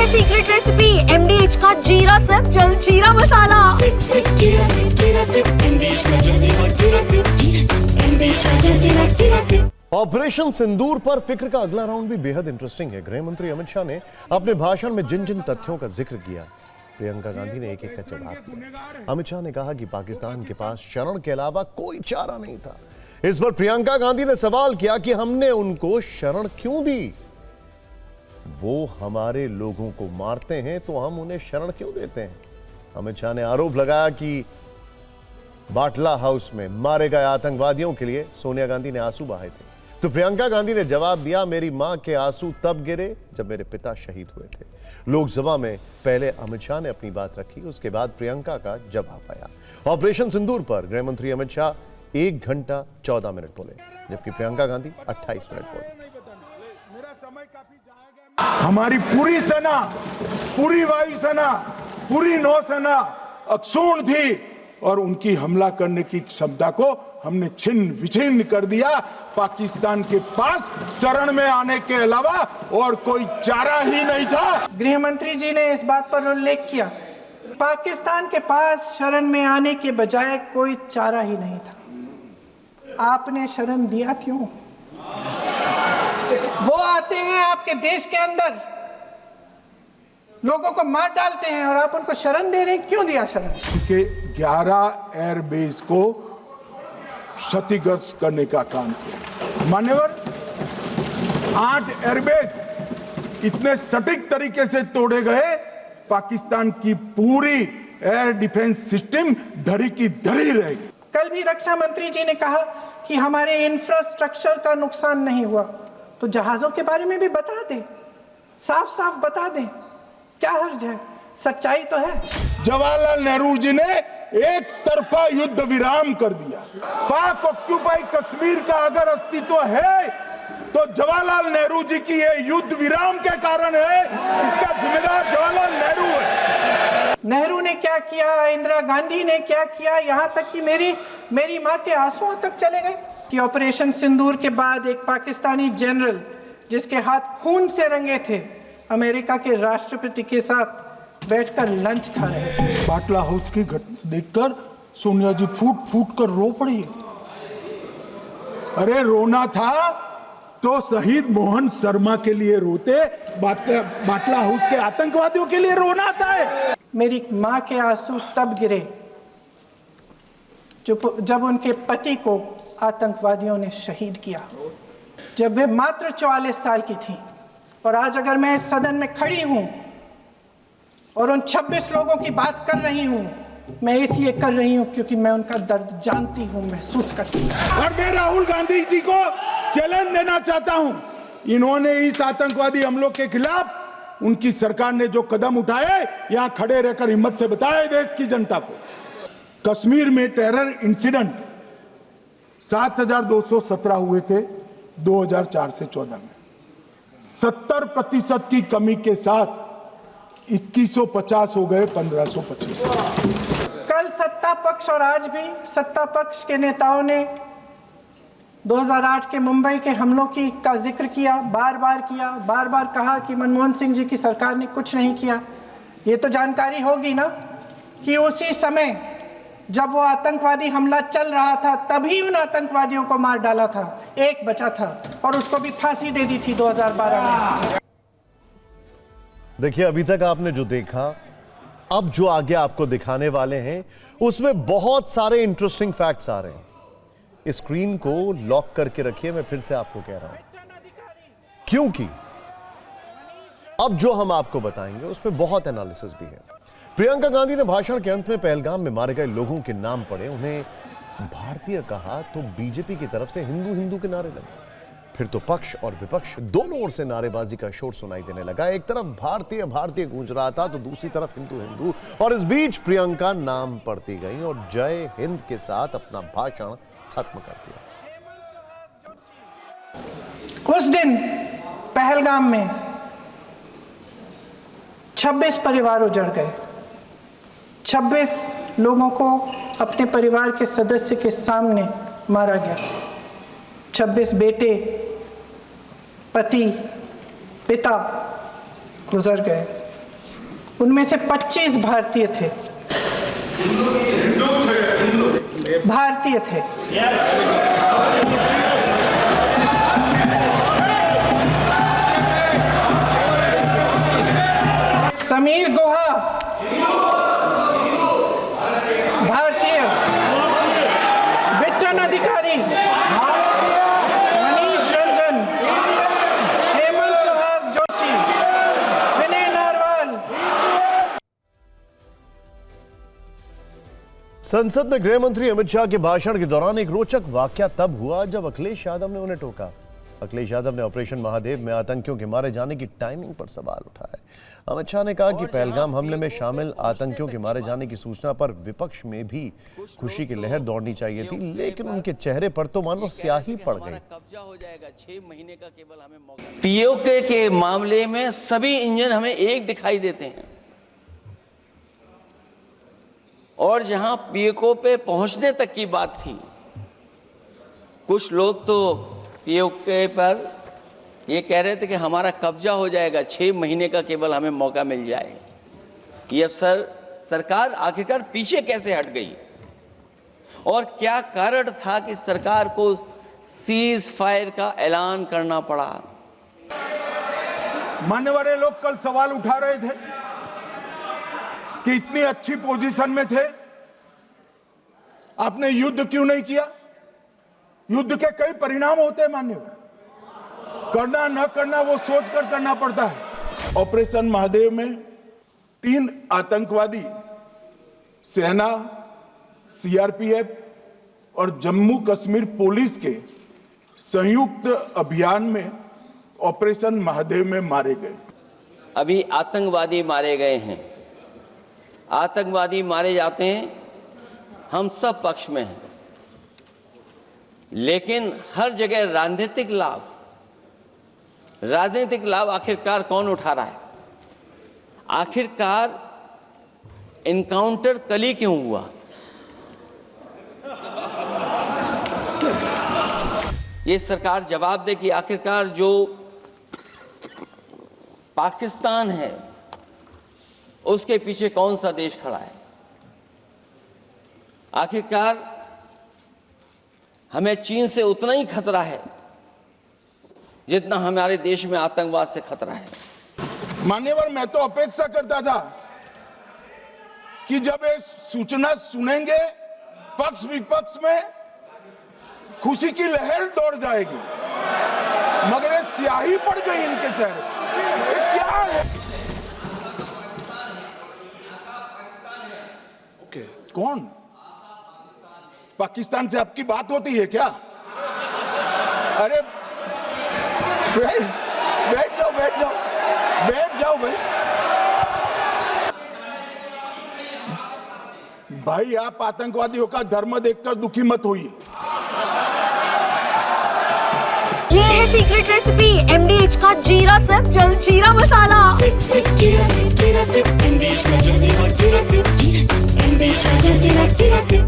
Secret recipe MDH का जीरा SIP jaljeera मसाला। SIP SIP जीरा सिप MDH का जलजीरा जीरा सिप MDH का जलजीरा जीरा सिप। ऑपरेशन सिंदूर पर फिक्र का अगला राउंड भी बेहद इंटरेस्टिंग है। गृह मंत्री अमित शाह ने अपने भाषण में जिन जिन तथ्यों का जिक्र किया, प्रियंका गांधी ने एक एक का जवाब दिया। अमित शाह ने कहा कि पाकिस्तान के पास शरण के अलावा कोई चारा नहीं था। इस पर प्रियंका गांधी ने सवाल किया कि हमने उनको शरण क्यों दी? वो हमारे लोगों को मारते हैं तो हम उन्हें शरण क्यों देते हैं? अमित शाह ने आरोप लगाया कि बाटला हाउस में मारे गए आतंकवादियों के लिए सोनिया गांधी ने आंसू बहाए थे। तो प्रियंका गांधी ने जवाब दिया, मेरी मां के आंसू तब गिरे जब मेरे पिता शहीद हुए थे। लोकसभा में पहले अमित शाह ने अपनी बात रखी, उसके बाद प्रियंका का जवाब आया। ऑपरेशन सिंदूर पर गृह मंत्री अमित शाह 1 घंटा 14 मिनट बोले, जबकि प्रियंका गांधी 28 मिनट बोले। हमारी पूरी सेना, पूरी वायुसेना, पूरी नौसेना अक्षुण्ण थी और उनकी हमला करने की क्षमता को हमने छिन्न विछिन्न कर दिया। पाकिस्तान के पास शरण में आने के अलावा और कोई चारा ही नहीं था। गृह मंत्री जी ने इस बात पर उल्लेख किया, पाकिस्तान के पास शरण में आने के बजाय कोई चारा ही नहीं था। आपने शरण दिया क्यों? वो आते हैं आपके देश के अंदर, लोगों को मार डालते हैं और आप उनको शरण दे रहे हैं। क्यों दिया शरण? के 11 एयरबेस को क्षतिग्रस्त करने का काम किया। मान्यवर, 8 एयरबेस इतने सटीक तरीके से तोड़े गए, पाकिस्तान की पूरी एयर डिफेंस सिस्टम धरी की धरी रहेगी। कल भी रक्षा मंत्री जी ने कहा कि हमारे इंफ्रास्ट्रक्चर का नुकसान नहीं हुआ, तो जहाजों के बारे में भी बता दें, साफ साफ बता दें, क्या हर्ज है? सच्चाई तो है। जवाहरलाल नेहरू जी ने एक तरफा युद्ध विराम कर दिया। पाक ऑक्यूपाई कश्मीर का अगर अस्तित्व है तो जवाहरलाल नेहरू जी की ये युद्ध विराम के कारण है। इसका जिम्मेदार जवाहरलाल नेहरू है। नेहरू ने क्या किया, इंदिरा गांधी ने क्या किया, यहाँ तक कि मेरी माँ के आंसुओं तक चले गए कि ऑपरेशन सिंदूर के बाद एक पाकिस्तानी जनरल जिसके हाथ खून से रंगे थे, अमेरिका के राष्ट्रपति के साथ बैठकर लंच खा रहे थे। बाटला हाउस की घटना देखकर सोनिया जी फूट फूट कर रो पड़ी। अरे रोना था तो शहीद मोहन शर्मा के लिए रोते, बाटला हाउस के आतंकवादियों के लिए रोना आता है। मेरी माँ के आंसू तब गिरे जब उनके पति को आतंकवादियों ने शहीद किया, जब वे मात्र 44 साल की थी। और आज अगर मैं इस सदन में खड़ी हूं और उन 26 लोगों की बात कर रही हूं, मैं इसलिए कर रही हूं क्योंकि मैं उनका दर्द जानती हूं, महसूस करती हूं। और मैं राहुल गांधी जी को चैलेंज देना चाहता हूं, इन्होंने इस आतंकवादी हमलों के खिलाफ उनकी सरकार ने जो कदम उठाए, यहां खड़े रहकर हिम्मत से बताए देश की जनता को। कश्मीर में टेरर इंसिडेंट 7217 हुए थे 2004 से 14 में। 70% की कमी के साथ 2150 हो गए 1525। कल सत्ता पक्ष और आज भी सत्ता पक्ष के नेताओं ने 2008 के मुंबई के हमलों का जिक्र किया, बार बार कहा कि मनमोहन सिंह जी की सरकार ने कुछ नहीं किया। ये तो जानकारी होगी ना कि उसी समय जब वो आतंकवादी हमला चल रहा था, तभी उन आतंकवादियों को मार डाला था। एक बचा था और उसको भी फांसी दे दी थी 2012 में। देखिए, अभी तक आपने जो देखा, अब जो आगे आपको दिखाने वाले हैं, उसमें बहुत सारे इंटरेस्टिंग फैक्ट्स आ रहे हैं। स्क्रीन को लॉक करके रखिए, मैं फिर से आपको कह रहा हूं, क्योंकि अब जो हम आपको बताएंगे उसमें बहुत एनालिसिस भी है। प्रियंका गांधी ने भाषण के अंत में पहलगाम में मारे गए लोगों के नाम पढ़े, उन्हें भारतीय कहा तो बीजेपी की तरफ से हिंदू हिंदू के नारे लगे। फिर तो पक्ष और विपक्ष दोनों ओर से नारेबाजी का शोर सुनाई देने लगा। एक तरफ भारतीय भारतीय गूंज रहा था तो दूसरी तरफ हिंदू हिंदू, और इस बीच प्रियंका नाम पढ़ती गई और जय हिंद के साथ अपना भाषण खत्म कर दिया। उस दिन पहलगाम में 26 परिवार उजड़ गए। 26 लोगों को अपने परिवार के सदस्य के सामने मारा गया। 26 बेटे, पति, पिता गुजर गए। उनमें से 25 भारतीय थे। भारतीय थे। समीर गुहा भारतीय। बिट्टन अधिकारी, मनीष रंजन, हेमंत सुहास जोशी, विनय नारवाल। संसद में गृह मंत्री अमित शाह के भाषण के दौरान एक रोचक वाकया तब हुआ जब अखिलेश यादव ने उन्हें टोका। अखिलेश यादव ने ऑपरेशन महादेव में आतंकियों के मारे जाने की टाइमिंग पर सवाल उठाए। अमित शाह ने कहा कि पहलगाम हमले में शामिल आतंकियों के मारे जाने की सूचना पर विपक्ष में भी खुशी की लहर दौड़नी चाहिए थी, लेकिन उनके चेहरे पर तो मानो स्याही पड़ गई। कब्जा हो जाएगा 6 महीने का केवल हमें मौका। पीओके के मामले में सभी इंजन हमें एक दिखाई देते हैं, और जहां पीओके पे पहुंचने तक की बात थी, कुछ लोग तो पीओके पर ये कह रहे थे कि हमारा कब्जा हो जाएगा, 6 महीने का केवल हमें मौका मिल जाए। ये अफसर सरकार आखिरकार पीछे कैसे हट गई, और क्या कारण था कि सरकार को सीज फायर का ऐलान करना पड़ा? मान्यवर लोग कल सवाल उठा रहे थे कि इतनी अच्छी पोजीशन में थे, आपने युद्ध क्यों नहीं किया? युद्ध के कई परिणाम होते हैं मान्यवर, करना न करना वो सोचकर करना पड़ता है। ऑपरेशन महादेव में 3 आतंकवादी सेना, सीआरपीएफ और जम्मू कश्मीर पुलिस के संयुक्त अभियान में ऑपरेशन महादेव में मारे गए। अभी आतंकवादी मारे गए हैं, आतंकवादी मारे जाते हैं, हम सब पक्ष में हैं, लेकिन हर जगह राजनीतिक लाभ आखिरकार कौन उठा रहा है? आखिरकार इनकाउंटर कल ही क्यों हुआ? ये सरकार जवाब दे कि आखिरकार जो पाकिस्तान है उसके पीछे कौन सा देश खड़ा है? आखिरकार हमें चीन से उतना ही खतरा है जितना हमारे देश में आतंकवाद से खतरा है। मान्यवर, मैं तो अपेक्षा करता था कि जब ये सूचना सुनेंगे पक्ष विपक्ष में खुशी की लहर दौड़ जाएगी, मगर ये स्याही पड़ गई इनके चेहरे। ये क्या है? ओके, कौन? पाकिस्तान से आपकी बात होती है क्या? अरे बैठ जाओ भाई। भाई, आप आतंकवादियों का धर्म देखकर दुखी मत होइए। ये है सीक्रेट रेसिपी एमडीएच का जीरा सिर्फ जलजीरा मसाला। सिप सिप जीरा सिप, एमडीएच का जलजीरा, जीरा सिप, एमडीएच का जलजीरा, जीरा सिप।